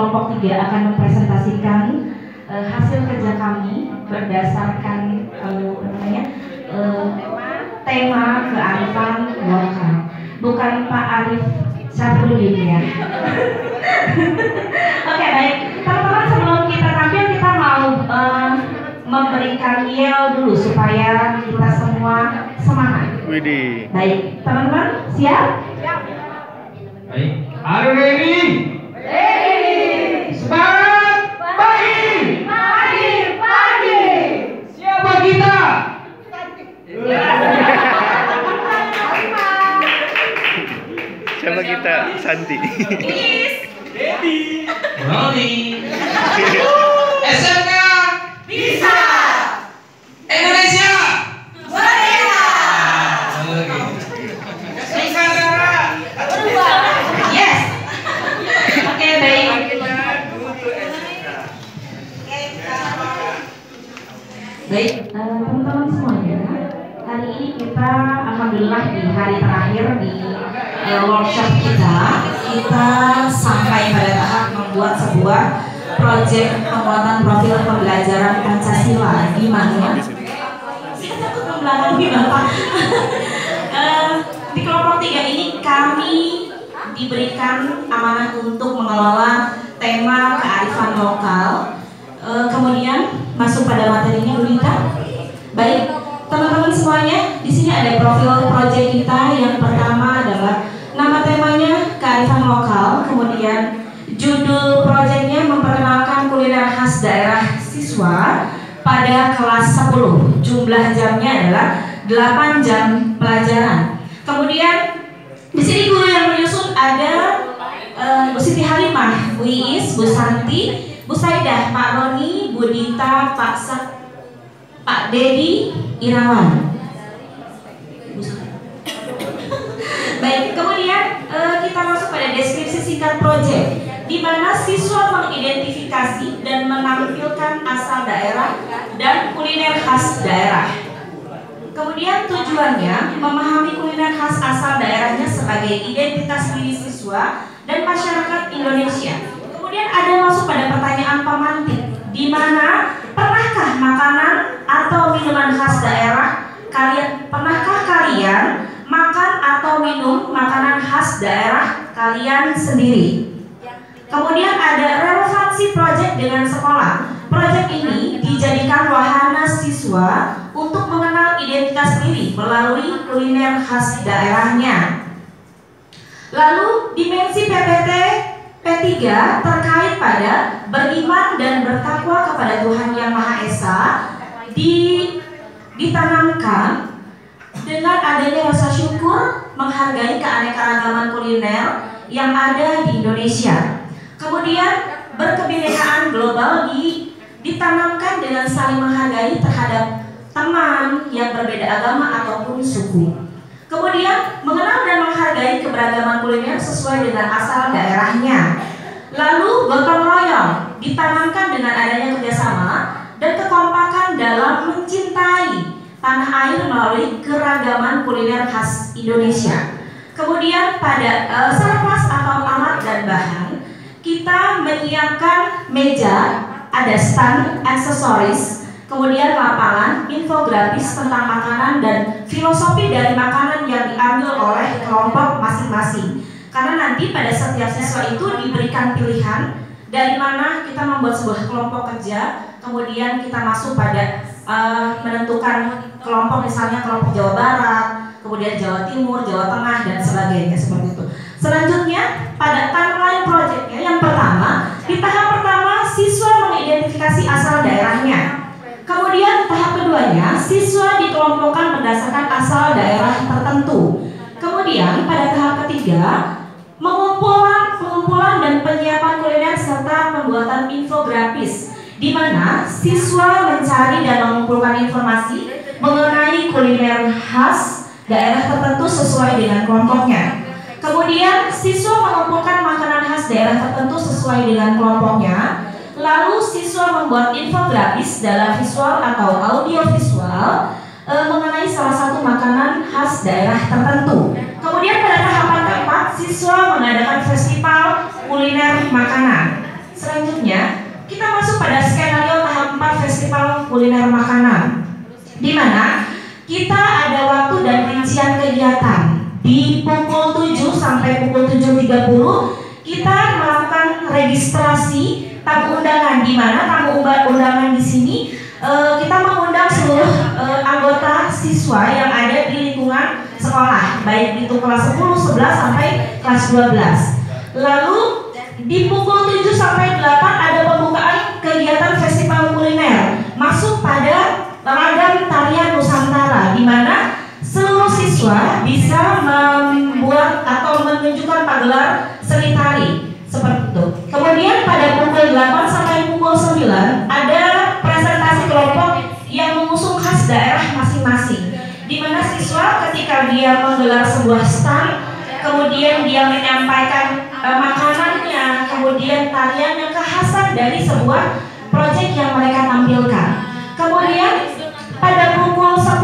kelompok 3 akan mempresentasikan hasil kerja kami berdasarkan tema kearifan lokal. Bukan Pak Arif Syafruddin ya. Oke, baik. Teman-teman, sebelum kita tampil kita mau memberikan yel dulu supaya kita semua semangat. Widih. Baik, teman-teman siap? Siap. Baik. Are you ready? Ready. Semangat. Pagi. Pagi. Pagi. Siapa kita? Siapa kita? Santi. Ready. Rolling. SMK. Bisa. Indonesia. Merdeka. Nusantara. Yes. Oke, baik. Baik, teman-teman semuanya. Hari ini kita alhamdulillah di hari terakhir di workshop kita sampai pada tahap membuat sebuah proyek penguatan profil pembelajaran Pancasila di mana saya takut membelakangi Bapak. Di kelompok 3 ini kami diberikan amanah untuk mengelola tema kearifan lokal. Kemudian masuk pada materinya Bu Dita. Baik, teman-teman semuanya, di sini ada profil proyek kita. Yang pertama adalah nama temanya kearifan lokal. Kemudian judul proyeknya memperkenalkan kuliner khas daerah siswa pada kelas 10. Jumlah jamnya adalah 8 jam pelajaran. Kemudian di sini guru yang menyusun ada Bu Siti Halimah, Bu Iis, Bu Santi, Bu Saidah, Pak Roni, Bu Dita, Pak Dedi, Irawan. Baik, kemudian kita masuk pada deskripsi singkat proyek, di mana siswa mengidentifikasi dan menampilkan asal daerah dan kuliner khas daerah. Kemudian tujuannya memahami kuliner khas asal daerahnya sebagai identitas diri siswa dan masyarakat Indonesia. Kemudian ada masuk pada pertanyaan pemantik, di mana pernahkah makanan atau minuman khas daerah pernahkah kalian makan atau minum makanan khas daerah kalian sendiri? Kemudian ada relevansi proyek dengan sekolah. Proyek ini dijadikan wahana siswa untuk mengenal identitas diri melalui kuliner khas daerahnya. Lalu dimensi PPT P3 terkait pada beriman dan bertakwa kepada Tuhan Yang Maha Esa ditanamkan dengan adanya rasa syukur menghargai keanekaragaman kuliner yang ada di Indonesia. Kemudian berkebinekaan global ditanamkan dengan saling menghargai terhadap teman yang berbeda agama ataupun suku. Kemudian mengenal dan menghargai keberagaman kuliner sesuai dengan asal daerahnya. Lalu gotong royong ditanamkan dengan adanya kerjasama dan kekompakan dalam mencintai tanah air melalui keragaman kuliner khas Indonesia. Kemudian pada sarpas atau alat dan bahan, kita menyiapkan meja, ada stand, aksesoris, kemudian lapangan, infografis tentang makanan dan filosofi dari makanan yang diambil oleh kelompok masing-masing. Karena nanti pada setiap siswa itu diberikan pilihan dari mana kita membuat sebuah kelompok kerja, kemudian kita masuk pada menentukan kelompok, misalnya kelompok Jawa Barat, kemudian Jawa Timur, Jawa Tengah, dan sebagainya seperti itu. Selanjutnya pada timeline proyeknya, yang pertama, di tahap pertama siswa mengidentifikasi asal daerahnya. Kemudian tahap keduanya, siswa dikelompokkan berdasarkan asal daerah tertentu. Kemudian pada tahap ketiga, pengumpulan dan penyiapan kuliner serta pembuatan infografis, di mana siswa mencari dan mengumpulkan informasi mengenai kuliner khas daerah tertentu sesuai dengan kelompoknya. Kemudian siswa mengumpulkan makanan khas daerah tertentu sesuai dengan kelompoknya. Lalu siswa membuat infografis dalam visual atau audio visual mengenai salah satu makanan khas daerah tertentu. Kemudian pada tahapan keempat, siswa mengadakan festival kuliner makanan. selanjutnya kita masuk pada skenario tahap 4 Festival Kuliner Makanan, di mana kita ada waktu dan rincian kegiatan. Di pukul 7 sampai pukul 7.30 kita melakukan registrasi tamu undangan, di mana tamu undangan di sini kita mengundang seluruh anggota siswa yang ada di lingkungan sekolah, baik itu kelas 10, 11 sampai kelas 12. Lalu di pukul 7 sampai 8 ada pembukaan kegiatan festival kuliner masuk pada ragam tarian Nusantara, di mana seluruh siswa bisa membuat atau menunjukkan pagelar seni tari seperti itu. Kemudian pada pukul 8 sampai pukul 9 ada presentasi kelompok yang mengusung khas daerah masing-masing, di mana siswa ketika dia menggelar sebuah stand, kemudian dia menyampaikan makanannya, kemudian tariannya, kekhasan dari sebuah proyek yang mereka tampilkan. Kemudian pada pukul 9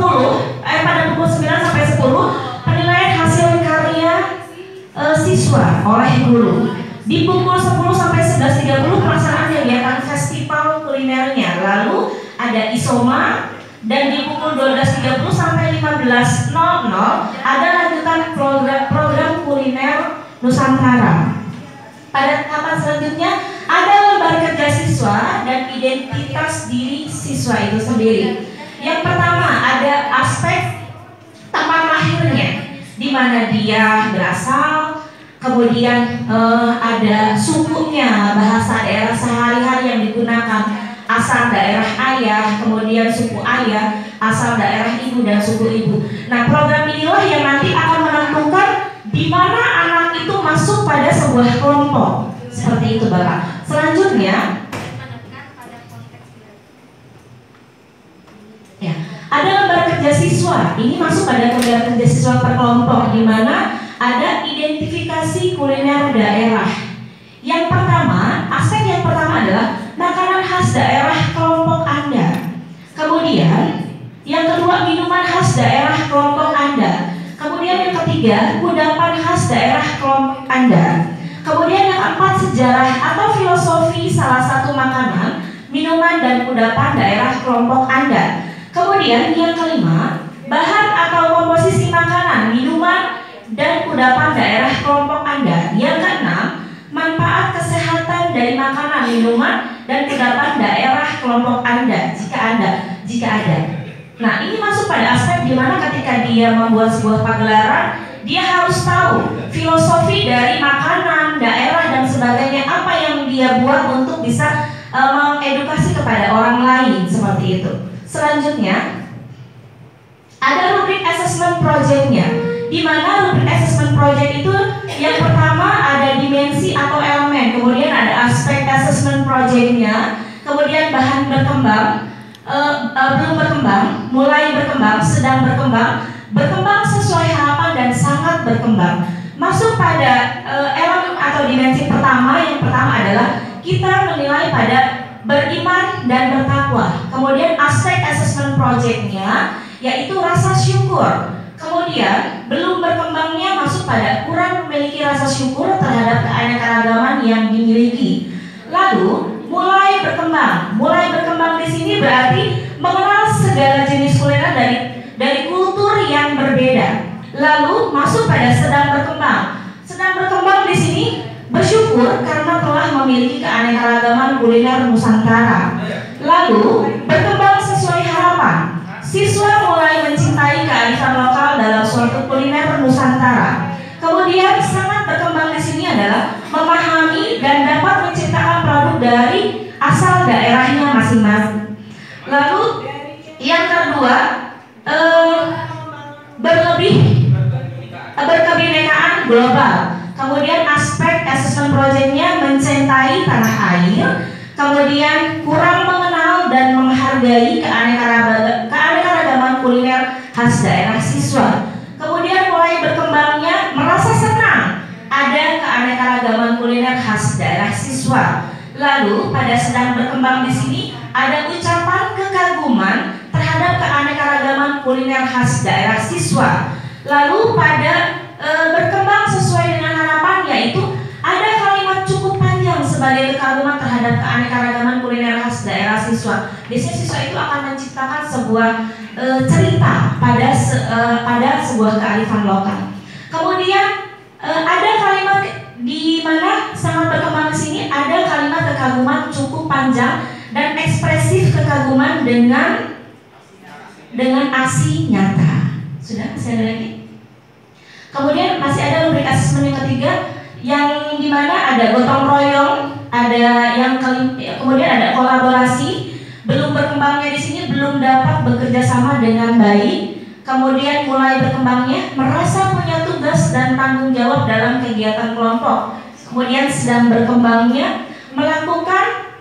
sampai 10 penilaian hasil karya siswa oleh guru. Di pukul 10 sampai 11.30 pelaksanaan kegiatan festival kulinernya. Lalu ada isoma, dan di pukul 12.30 sampai 15.00 ada lanjutan program kuliner Nusantara. Pada tahapan selanjutnya ada lembar kerja siswa dan identitas diri siswa itu sendiri. Yang pertama ada aspek tempat lahirnya, di mana dia berasal, kemudian ada sukunya, bahasa daerah sehari-hari yang digunakan, asal daerah ayah, kemudian suku ayah, asal daerah ibu, dan suku ibu. Nah, program inilah yang nanti akan menentukan di mana anak itu masuk pada sebuah kelompok. Seperti itu, Bapak. Selanjutnya, ya, ada lembar kerja siswa. Ini masuk pada lembar kerja siswa per kelompok, di mana ada identifikasi kuliner daerah. Yang pertama, aspek yang pertama adalah makanan khas daerah kelompok Anda. Kemudian, yang kedua, minuman khas daerah kelompok Anda. Kemudian yang ketiga, kudapan khas daerah kelompok Anda. Kemudian yang keempat, sejarah atau filosofi salah satu makanan, minuman, dan kudapan daerah kelompok Anda. Kemudian yang kelima, bahan atau komposisi makanan, minuman, dan kudapan daerah kelompok Anda. Yang keenam, manfaat kesehatan dari makanan, minuman, dan kudapan daerah kelompok Anda jika ada. Nah, ini masuk pada aspek di mana ketika dia membuat sebuah pagelaran, dia harus tahu filosofi dari makanan, daerah, dan sebagainya, apa yang dia buat untuk bisa mengedukasi kepada orang lain, seperti itu. Selanjutnya, ada rubrik assessment project-nya, di mana rubrik assessment project itu yang pertama ada dimensi atau elemen, kemudian ada aspek assessment project-nya, kemudian bahan berkembang, belum berkembang, mulai berkembang, sedang berkembang, berkembang sesuai harapan, dan sangat berkembang. Masuk pada elemen atau dimensi pertama, yang pertama adalah kita menilai pada beriman dan bertakwa. Kemudian aspek assessment project-nya yaitu rasa syukur. Kemudian belum berkembangnya masuk pada kurang memiliki rasa syukur terhadap keanekaragaman yang dimiliki. Lalu mulai berkembang. Mulai berkembang di sini berarti mengenal segala jenis kuliner dari kultur yang berbeda. Lalu masuk pada sedang berkembang. Sedang berkembang di sini bersyukur karena telah memiliki keanekaragaman kuliner Nusantara. Lalu berkembang sesuai harapan. Siswa mulai mencintai kearifan lokal dalam suatu kuliner Nusantara. Kemudian sangat berkembang di sini adalah memahami dan dapat menciptakan produk dari asal daerahnya masing-masing. Lalu yang kedua, berkebinekaan global. Kemudian aspek assessment project-nya mencintai tanah air. Kemudian kurang mengenal dan menghargai keanekaragaman kuliner khas daerah siswa. Kemudian mulai berkembangnya merasa senang ada keanekaragaman kuliner khas daerah siswa. Lalu pada sedang berkembang di sini ada ucapan kekaguman terhadap keanekaragaman kuliner khas daerah siswa. Lalu pada berkembang sesuai dengan harapan, yaitu ada kalimat cukup panjang sebagai kekaguman terhadap terhadap keanekaragaman kuliner khas daerah siswa. Biasanya siswa itu akan menciptakan sebuah cerita pada sebuah kearifan lokal. Kemudian ada kalimat di mana sangat berkembang di sini, ada kalimat kekaguman cukup panjang dan ekspresif kekaguman dengan aksi nyata. Sudah, masih ada lagi? Kemudian masih ada rubrik asesmen yang ketiga, yang dimana ada gotong royong, ada yang kemudian ada kolaborasi. Belum berkembangnya di sini, belum dapat bekerja sama dengan baik. Kemudian mulai berkembangnya merasa punya tugas dan tanggung jawab dalam kegiatan kelompok. Kemudian sedang berkembangnya melakukan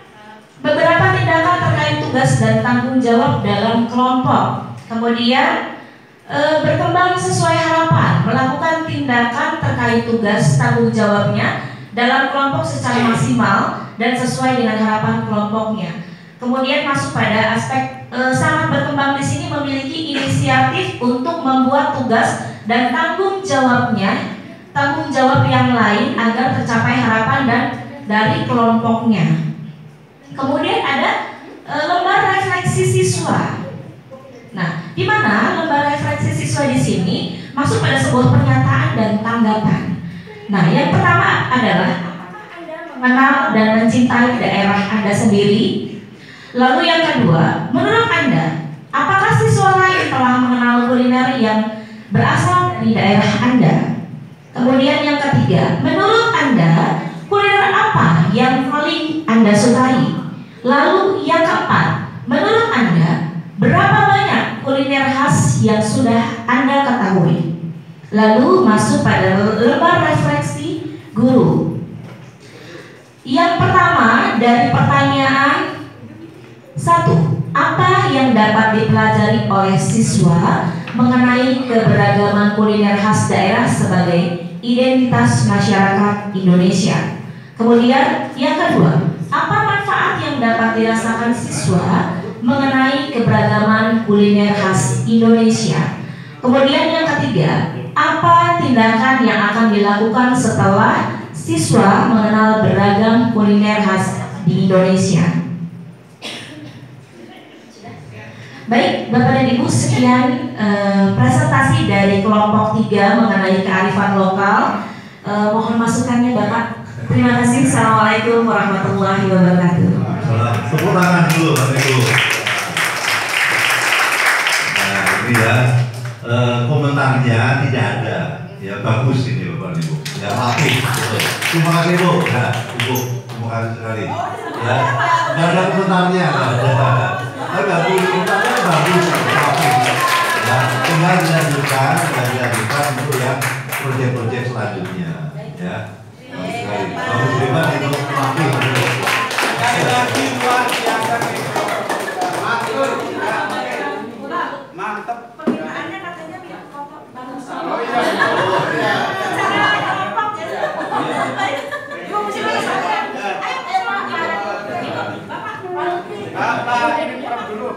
beberapa tindakan terkait tugas dan tanggung jawab dalam kelompok. Kemudian berkembang sesuai harapan, melakukan tindakan terkait tugas tanggung jawabnya dalam kelompok secara maksimal dan sesuai dengan harapan kelompoknya. Kemudian masuk pada aspek sangat berkembang di sini, memiliki inisiatif untuk membuat tugas dan tanggung jawab yang lain agar tercapai harapan dan dari kelompoknya. Kemudian ada lembar refleksi siswa. Nah, di mana lembar refleksi siswa di sini masuk pada sebuah pernyataan dan tanggapan. Nah, yang pertama adalah apakah Anda mengenal dan mencintai daerah Anda sendiri? Lalu yang kedua, menurut Anda, apakah siswa lain telah mengenal kuliner yang berasal dari daerah Anda? Kemudian yang ketiga, menurut Anda, kuliner apa yang paling Anda sukai? Lalu yang keempat, menurut Anda, berapa banyak kuliner khas yang sudah Anda ketahui? Lalu masuk pada lembar refleksi guru. Yang pertama dari pertanyaan 1. Apa yang dapat dipelajari oleh siswa mengenai keberagaman kuliner khas daerah sebagai identitas masyarakat Indonesia? Kemudian yang kedua, apa manfaat yang dapat dirasakan siswa mengenai keberagaman kuliner khas Indonesia? Kemudian yang ketiga, apa tindakan yang akan dilakukan setelah siswa mengenal beragam kuliner khas di Indonesia? Baik, Bapak dan Ibu, sekian presentasi dari kelompok 3 mengenai kearifan lokal. Mohon masukannya Bapak. Terima kasih. Assalamualaikum warahmatullahi wabarakatuh. Tepuk tangan dulu Bapak Ibu. Nah ini ya, komentarnya tidak ada. Ya bagus ini Bapak Ibu. Ya rapi. Terima kasih Bu. Ya Ibu, terima kasih sekali. Ya, tidak ada komentarnya. Ada komentarnya bagus. Rapi. Ya, tinggal dilanjutkan untuk yang proyek-proyek selanjutnya. Ya. Bagus banget itu rapi. Lagi luar biasa nih. Mantap. Pembinaannya katanya biar kelompok bagus. Oh iya. Bapak ini prop dulu.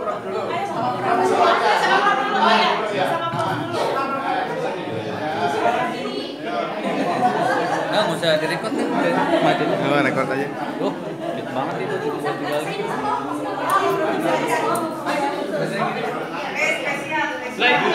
Nggak usah direkod nih, maju. Rekod aja. Fit banget itu tinggal. Lah itu